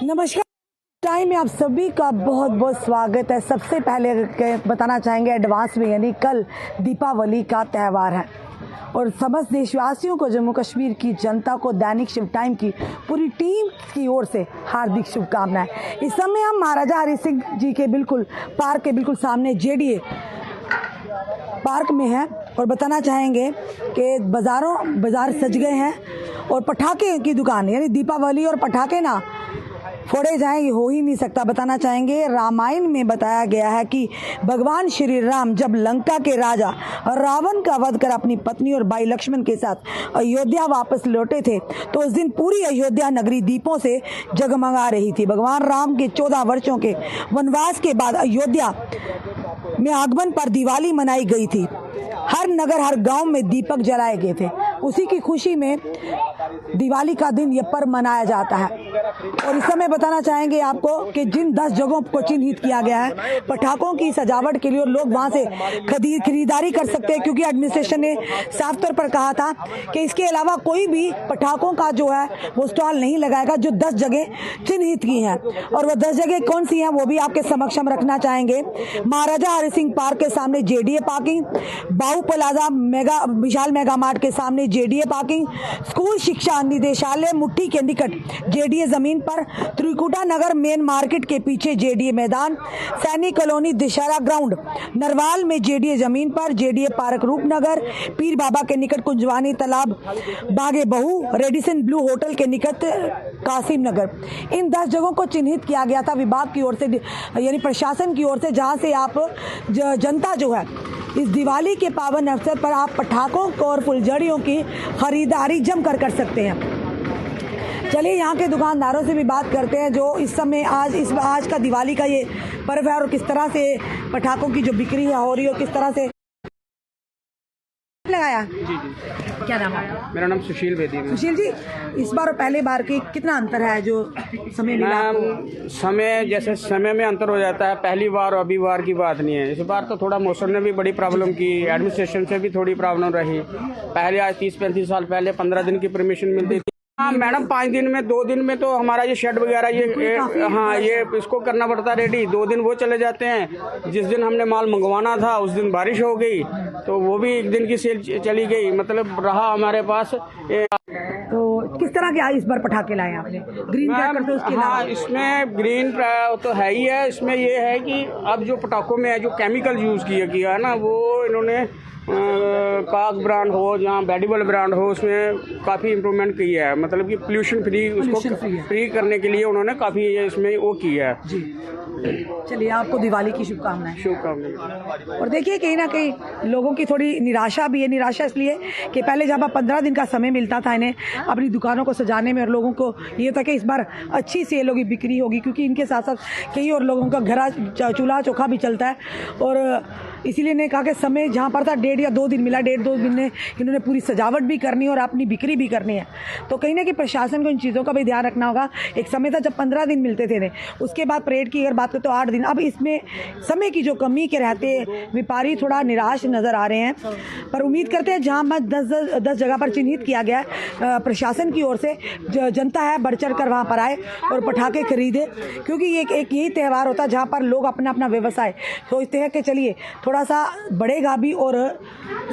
नमस्कार। टाइम में आप सभी का बहुत बहुत स्वागत है। सबसे पहले बताना चाहेंगे एडवांस में, यानी कल दीपावली का त्यौहार है और समस्त देशवासियों को, जम्मू कश्मीर की जनता को, दैनिक शिव टाइम की पूरी टीम की ओर से हार्दिक शुभकामनाएं। इस समय हम महाराजा हरि सिंह जी के पार्क के बिल्कुल सामने जेडीए पार्क में है और बताना चाहेंगे कि बाजार सज गए हैं और पटाखे की दुकान, यानी दीपावली और पटाखे ना फोड़े जाएं ये हो ही नहीं सकता। बताना चाहेंगे रामायण में बताया गया है कि भगवान श्री राम जब लंका के राजा रावण का वध कर अपनी पत्नी और भाई लक्ष्मण के साथ अयोध्या वापस लौटे थे तो उस दिन पूरी अयोध्या नगरी दीपों से जगमगा रही थी। भगवान राम के 14 वर्षों के वनवास के बाद अयोध्या में आगमन पर दिवाली मनाई गई थी। हर नगर, हर गांव में दीपक जलाए गए थे। उसी की खुशी में दिवाली का दिन यह पर्व मनाया जाता है। और इस समय बताना चाहेंगे आपको कि जिन 10 जगहों को चिन्हित किया गया है पटाखों की सजावट के लिए, और लोग वहां से खरीदारी कर सकते हैं, क्योंकि एडमिनिस्ट्रेशन ने साफ तौर पर कहा था कि इसके अलावा कोई भी पटाखों का जो है वो स्टॉल नहीं लगाएगा। जो 10 जगह चिन्हित की हैं और वो 10 जगह कौन सी हैं वो भी आपके समक्ष हम रखना चाहेंगे। महाराजा हरि सिंह पार्क के सामने जेडीए पार्किंग, बाहू प्लाजा विशाल मेगा मार्ट के सामने जेडीए पार्किंग, स्कूल शिक्षा निदेशालय मुट्ठी के निकट जेडीए जमीन पर, त्रिकुटा नगर मेन मार्केट के पीछे जेडीए मैदान, सैनिक कॉलोनी दशहरा ग्राउंड नरवाल में जेडीए जमीन पर, जेडीए पार्क रूपनगर, पीर बाबा के निकट कुंजवानी तालाब बागे बहू, रेडिसन ब्लू होटल के निकट कासिम नगर। इन 10 जगहों को चिन्हित किया गया था विभाग की ओर से, यानी प्रशासन की ओर से, जहां से आप जनता जो है इस दिवाली के पावन अवसर पर आप पटाखों को और फुलझड़ियों की खरीदारी जमकर कर सकते हैं। चलिए यहाँ के दुकानदारों से भी बात करते हैं जो इस समय आज का दिवाली का ये पर्व है और किस तरह से पटाखों की जो बिक्री है हो रही है और किस तरह से लगाया। जी, क्या नाम है? मेरा नाम सुशील बेदी है। सुशील जी, इस बार और पहले बार की कितना अंतर है जो समय मिला आपको? समय जैसे समय में अंतर हो जाता है, पहली बार और अभी बार की बात नहीं है। इस बार तो थोड़ा मौसम ने भी बड़ी प्रॉब्लम की, एडमिनिस्ट्रेशन से भी थोड़ी प्रॉब्लम रही। पहले आज 30-35 साल पहले 15 दिन की परमिशन मिलती थी। हाँ मैडम, 5 दिन में 2 दिन में तो हमारा ये शेड वगैरह ये इसको करना पड़ता रेडी। 2 दिन वो चले जाते हैं। जिस दिन हमने माल मंगवाना था उस दिन बारिश हो गई तो वो भी 1 दिन की सेल चली गई। मतलब रहा हमारे पास तो किस तरह के इस बार पटाखे लाए आपने? ग्रीन क्रैकर तो उसके हाँ, इसमें ग्रीन तो है ही है। इसमें ये है कि अब जो पटाखों में है जो केमिकल यूज़ किया है ना, वो इन्होंने काक ब्रांड हो या बेडिबल ब्रांड हो, उसमें काफ़ी इम्प्रूवमेंट की है। मतलब कि पोल्यूशन फ्री उसको फ्री करने के लिए उन्होंने काफ़ी इसमें वो किया है। जी, चलिए आपको दिवाली की शुभकामनाएं। शुभकामनाएं। और देखिए कहीं ना कहीं लोगों की थोड़ी निराशा भी है। निराशा इसलिए कि पहले जब 15 दिन का समय मिलता था इन्हें अपनी दुकानों को सजाने में और लोगों को ये था कि इस बार अच्छी सेल होगी, बिक्री होगी, क्योंकि इनके साथ साथ कई और लोगों का घर चूल्हा चोखा भी चलता है। और इसीलिए ने कहा कि समय जहाँ पर था 1.5 या 2 दिन मिला, 1.5-2 दिन में इन्होंने पूरी सजावट भी करनी है और अपनी बिक्री भी करनी है। तो कहीं ना कहीं प्रशासन को इन चीज़ों का भी ध्यान रखना होगा। एक समय था जब 15 दिन मिलते थे, उसके बाद परेड की अगर बात करें तो 8 दिन। अब इसमें समय की जो कमी के रहते व्यापारी थोड़ा निराश नज़र आ रहे हैं, पर उम्मीद करते हैं जहाँ 10 जगह पर चिन्हित किया गया है प्रशासन की ओर से, जनता है बढ़ चढ़ कर वहाँ पर आए और पटाखे खरीदे, क्योंकि ये एक यही त्यौहार होता है जहाँ पर लोग अपना अपना व्यवसाय सोचते हैं कि चलिए थोड़ा सा बढ़ेगा भी और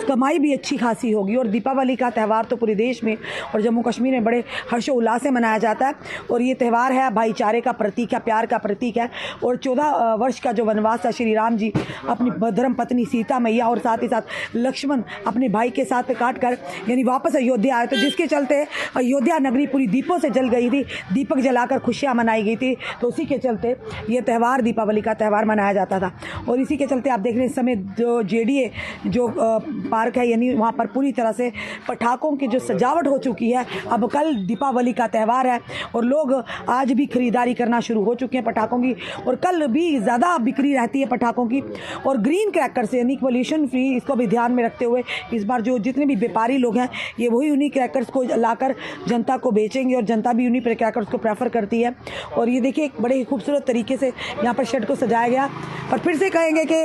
कमाई भी अच्छी खासी होगी। और दीपावली का त्यौहार तो पूरे देश में और जम्मू कश्मीर में बड़े हर्षोल्लास से मनाया जाता है और ये त्यौहार है भाईचारे का प्रतीक है, प्यार का प्रतीक है। और 14 वर्ष का जो वनवास था श्री राम जी अपनी धर्म पत्नी सीता मैया और साथ ही साथ लक्ष्मण अपने भाई के साथ काट कर यानी वापस अयोध्या आए, तो जिसके चलते अयोध्या नगरी पूरी दीपों से जल गई थी, दीपक जलाकर खुशियाँ मनाई गई थी। तो उसी के चलते ये त्यौहार दीपावली का त्यौहार मनाया जाता था। और इसी के चलते आप देख रहे हैं इस समय जो जेडीए जो पार्क है, यानी वहाँ पर पूरी तरह से पटाखों की जो सजावट हो चुकी है। अब कल दीपावली का त्यौहार है और लोग आज भी खरीदारी करना शुरू हो चुके हैं पटाखों की, और कल भी ज़्यादा बिक्री रहती है पटाखों की। और ग्रीन क्रैकर से यानी पोल्यूशन फ्री, इसको भी ध्यान में रखते हुए इस बार जो जितने भी व्यापारी लोग हैं ये वही उन्हीं क्रैकर्स को लाकर जनता को बेचेंगे और जनता भी उन्हीं क्रैकर्स को प्रेफर करती है। और ये देखिए एक बड़े ही खूबसूरत तरीके से यहाँ पर शेड को सजाया गया। पर फिर से कहेंगे कि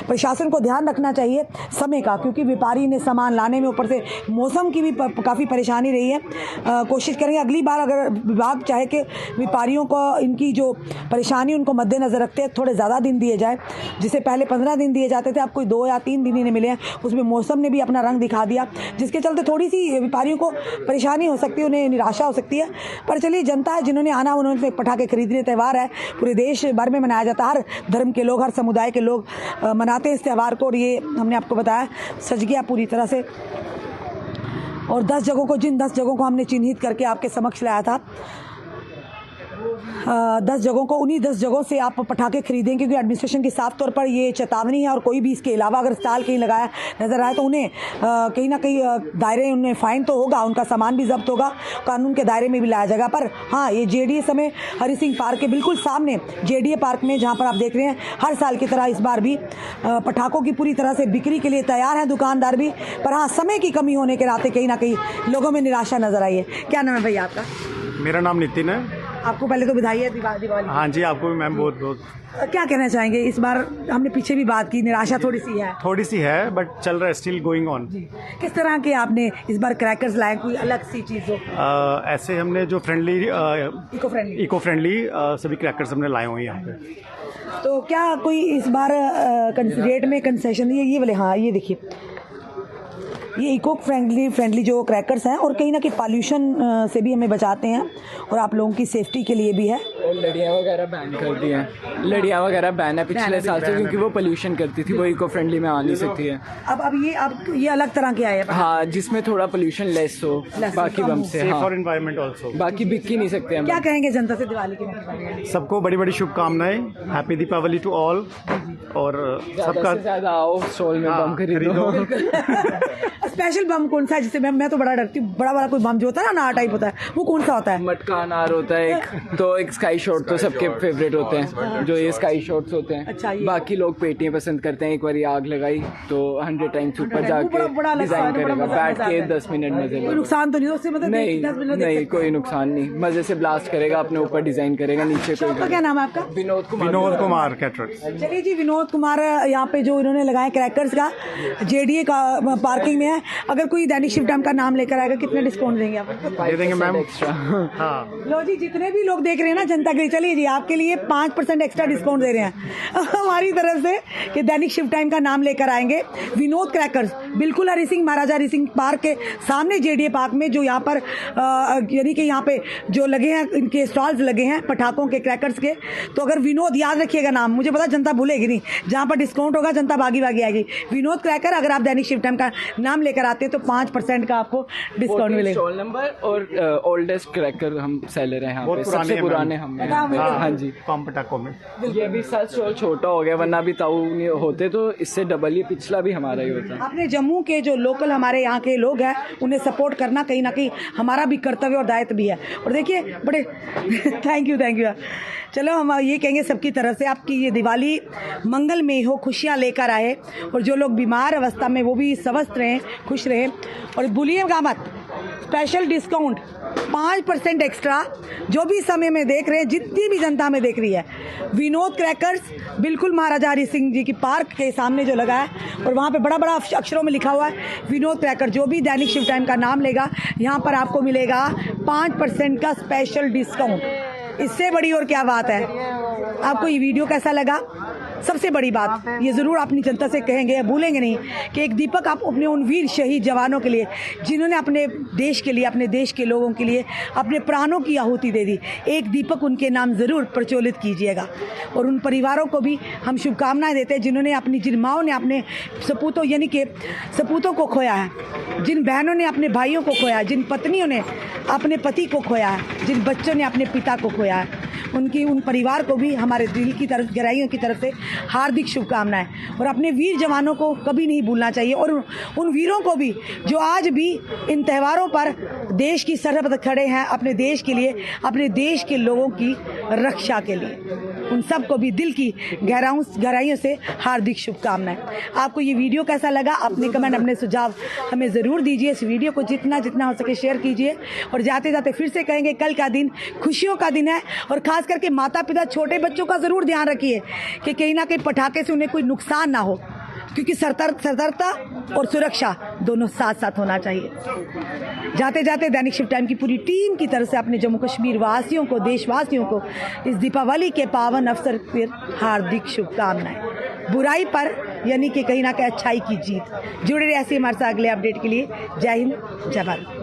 प्रशासन को ध्यान रखना चाहिए समय का, क्योंकि व्यापारी ने सामान लाने में ऊपर से मौसम की भी काफ़ी परेशानी रही है। कोशिश करेंगे अगली बार अगर विभाग चाहे कि व्यापारियों को इनकी जो परेशानी उनको मद्देनज़र रखते हैं थोड़े ज़्यादा दिन दिए जाए। जिसे पहले 15 दिन दिए जाते थे, अब कोई 2 या 3 दिन ही नहीं मिले हैं। उसमें मौसम ने भी अपना रंग दिखा दिया, जिसके चलते थोड़ी सी व्यापारियों को परेशानी हो सकती है, उन्हें निराशा हो सकती है। पर चलिए, जनता है जिन्होंने आना, उन्होंने पटाखे खरीदने। त्यौहार है, पूरे देश भर में मनाया जाता है, हर धर्म के लोग, हर समुदाय के लोग मनाते हैं इस त्यौहार को। और ये हमने आपको बताया सज गया पूरी तरह से। और 10 जगहों को, जिन 10 जगहों को हमने चिन्हित करके आपके समक्ष लाया था, 10 जगहों को, उन्हीं 10 जगहों से आप पटाखे खरीदें, क्योंकि एडमिनिस्ट्रेशन की साफ तौर पर ये चेतावनी है। और कोई भी इसके अलावा अगर स्टॉल कहीं लगाया नजर आए तो उन्हें कहीं ना कहीं दायरे, उन्हें फाइन तो होगा, उनका सामान भी जब्त होगा, कानून के दायरे में भी लाया जाएगा। पर हाँ, ये जेडीए समय हरि सिंह पार्क के बिल्कुल सामने, जेडीए पार्क में, जहाँ पर आप देख रहे हैं हर साल की तरह इस बार भी पटाखों की पूरी तरह से बिक्री के लिए तैयार हैं दुकानदार भी। पर हाँ, समय की कमी होने के नाते कहीं ना कहीं लोगों में निराशा नजर आई है। क्या नाम है भैया आपका? मेरा नाम नितिन है। आपको पहले तो बधाई है दिवाली। हाँ जी, आपको भी मैम बहुत बहुत। क्या कहना चाहेंगे? इस बार हमने पीछे भी बात की, निराशा थोड़ी सी है, बट चल रहा है, स्टिल गोइंग ऑन। किस तरह के आपने इस बार क्रैकर्स लाए, कोई अलग सी चीज हो? ऐसे हमने जो इको फ्रेंडली सभी क्रैकर्स हमने लाए हुए हैं यहाँ पे। तो क्या कोई इस बार रेट में कंसेशन? ये वाले, हाँ ये देखिए, ये इको फ्रेंडली जो क्रैकर्स हैं, और कहीं ना कहीं पॉल्यूशन से भी हमें बचाते हैं और आप लोगों की सेफ्टी के लिए भी है। और लड़ियाँ वगैरह बैन कर दी हैं, लड़ियाँ वगैरह बैन है पिछले साल से, क्योंकि वो पोल्यूशन करती थी, वो इको फ्रेंडली में आ नहीं सकती है। अब ये अलग तरह के आए हैं। हाँ, जिसमें थोड़ा पोल्यूशन लेस हो बाकी बम से। हाँ, फॉर एनवायरनमेंट ऑल्सो। बाकी बिक ही नहीं सकते हैं। क्या कहेंगे जनता से दिवाली के मौके पर? सबको बड़ी बड़ी शुभकामनाएं, हैप्पी दीपावली टू ऑल। और सबका ज्यादा आओ, स्टॉल में बम खरीदो। स्पेशल बम कौन सा है जिससे मैं तो बड़ा डरती हूँ? बड़ा कोई बम जो होता है ना, अनार टाइप होता है, वो कौन सा होता है? मटका अनार होता है एक, तो एक स्काई शॉट तो सबके फेवरेट होते हैं, जो ये स्काई शॉट्स होते हैं। अच्छा, बाकी लोग पेटियां पसंद करते हैं। एक बार आग लगाई तो 100 टाइम्स ऊपर जाके बड़ा डिजाइन करेगा, बैठ के 10 मिनट मजे में। कोई नुकसान तो नहीं उससे? मतलब नहीं, कोई नुकसान नहीं, मजे से ब्लास्ट करेगा, अपने ऊपर डिजाइन करेगा, नीचे कोई। क्या नाम है आपका? विनोद कुमार कैटरर्स। चलिए जी, विनोद कुमार यहाँ पे जो इन्होंने लगाए क्रैकर्स का, जेडीए का पार्किंग में है। अगर कोई दैनिक शिव टाइम का नाम लेकर आएगा, कितने डिस्काउंट देंगे आप? दे देंगे मैम एक्स्ट्रा। हाँ, लो जी, जितने भी लोग देख रहे हैं ना जनता के, चलिए जी, आपके लिए 5% एक्स्ट्रा डिस्काउंट दे रहे हैं हमारी तरफ से कि दैनिक शिव टाइम का नाम लेकर आएंगे। विनोद क्रैकर्स बिल्कुल हरि सिंह, महाराजा हरि सिंह पार्क के सामने, जेडीए पार्क में, जो यहाँ पर यानी कि यहाँ पे जो लगे हैं, इनके स्टॉल्स लगे हैं पटाखों के, क्रैकर्स के। तो अगर विनोद, याद रखिएगा नाम, मुझे पता जनता भूलेगी नहीं, जहाँ पर डिस्काउंट होगा जनता भागी आएगी। विनोद क्रैकर, अगर आप दैनिक शिव टाइम का नाम लेकर आते हैं तो 5% का आपको डिस्काउंट मिलेगा। स्टॉल नंबर और ओल्डेस्ट क्रैकर हम सेलर हैं यहाँ पे, सबसे पुराने हम। हाँ जी, कम पटाखों में। ये भी साल स्टॉल छोटा हो गया, वरना भी ताऊ नहीं होते तो इससे डबल, ये पिछला भी हमारा ही होता। अपने जम्मू के जो लोकल हमारे यहाँ के लोग हैं, उन्हें सपोर्ट करना कहीं ना कहीं हमारा भी कर्तव्य और दायित्व भी है। और देखिए बड़े थैंक यू। चलो, हम ये कहेंगे सबकी तरफ से आपकी ये दिवाली मंगलमय हो, खुशियाँ लेकर आए, और जो लोग बीमार अवस्था में वो भी स्वस्थ रहें, खुश रहें। और भूलिएगा मत, स्पेशल डिस्काउंट 5% एक्स्ट्रा, जो भी समय में देख रहे हैं, जितनी भी जनता में देख रही है। विनोद क्रैकर्स बिल्कुल महाराजा हरि सिंह जी की पार्क के सामने जो लगा है, और वहाँ पे बड़ा अक्षरों में लिखा हुआ है विनोद क्रैकर। जो भी दैनिक शिव टाइम का नाम लेगा, यहाँ पर आपको मिलेगा 5% का स्पेशल डिस्काउंट। इससे बड़ी और क्या बात है? आपको ये वीडियो कैसा लगा? सबसे बड़ी बात ये ज़रूर अपनी जनता से कहेंगे, भूलेंगे नहीं कि एक दीपक आप अपने उन वीर शहीद जवानों के लिए, जिन्होंने अपने देश के लिए, अपने देश के लोगों के लिए अपने प्राणों की आहुति दे दी, एक दीपक उनके नाम ज़रूर प्रज्वलित कीजिएगा। और उन परिवारों को भी हम शुभकामनाएं देते हैं, जिन्होंने जिन माँओं ने अपने सपूतों, यानी कि सपूतों को खोया है, जिन बहनों ने अपने भाइयों को खोया है, जिन पत्नियों ने अपने पति को खोया है, जिन बच्चों ने अपने पिता को खोया है, उन परिवार को भी हमारे दिल की तरफ, गहराइयों की तरफ से हार्दिक शुभकामनाएं। और अपने वीर जवानों को कभी नहीं भूलना चाहिए, और उन वीरों को भी जो आज भी इन त्योहारों पर देश की सरहद पर खड़े हैं, अपने देश के लिए, अपने देश के लोगों की रक्षा के लिए, उन सबको भी दिल की गहराइयों से हार्दिक शुभकामनाएं। आपको ये वीडियो कैसा लगा? अपने कमेंट, अपने सुझाव हमें ज़रूर दीजिए। इस वीडियो को जितना हो सके शेयर कीजिए। और जाते जाते फिर से कहेंगे, कल का दिन खुशियों का दिन है, और खास करके माता पिता छोटे बच्चों का ज़रूर ध्यान रखिए कि कहीं ना कहीं पटाखे से उन्हें कोई नुकसान ना हो। क्योंकि सतर्कता और सुरक्षा दोनों साथ साथ होना चाहिए। जाते जाते दैनिक शिफ्ट टाइम की पूरी टीम की तरफ से अपने जम्मू कश्मीर वासियों को, देशवासियों को इस दीपावली के पावन अवसर पर हार्दिक शुभकामनाएं। बुराई पर यानी कि कहीं ना कहीं अच्छाई की जीत। जुड़े रहिए ऐसे हमारे साथ अगले अपडेट के लिए। जय हिंद, जय भारत।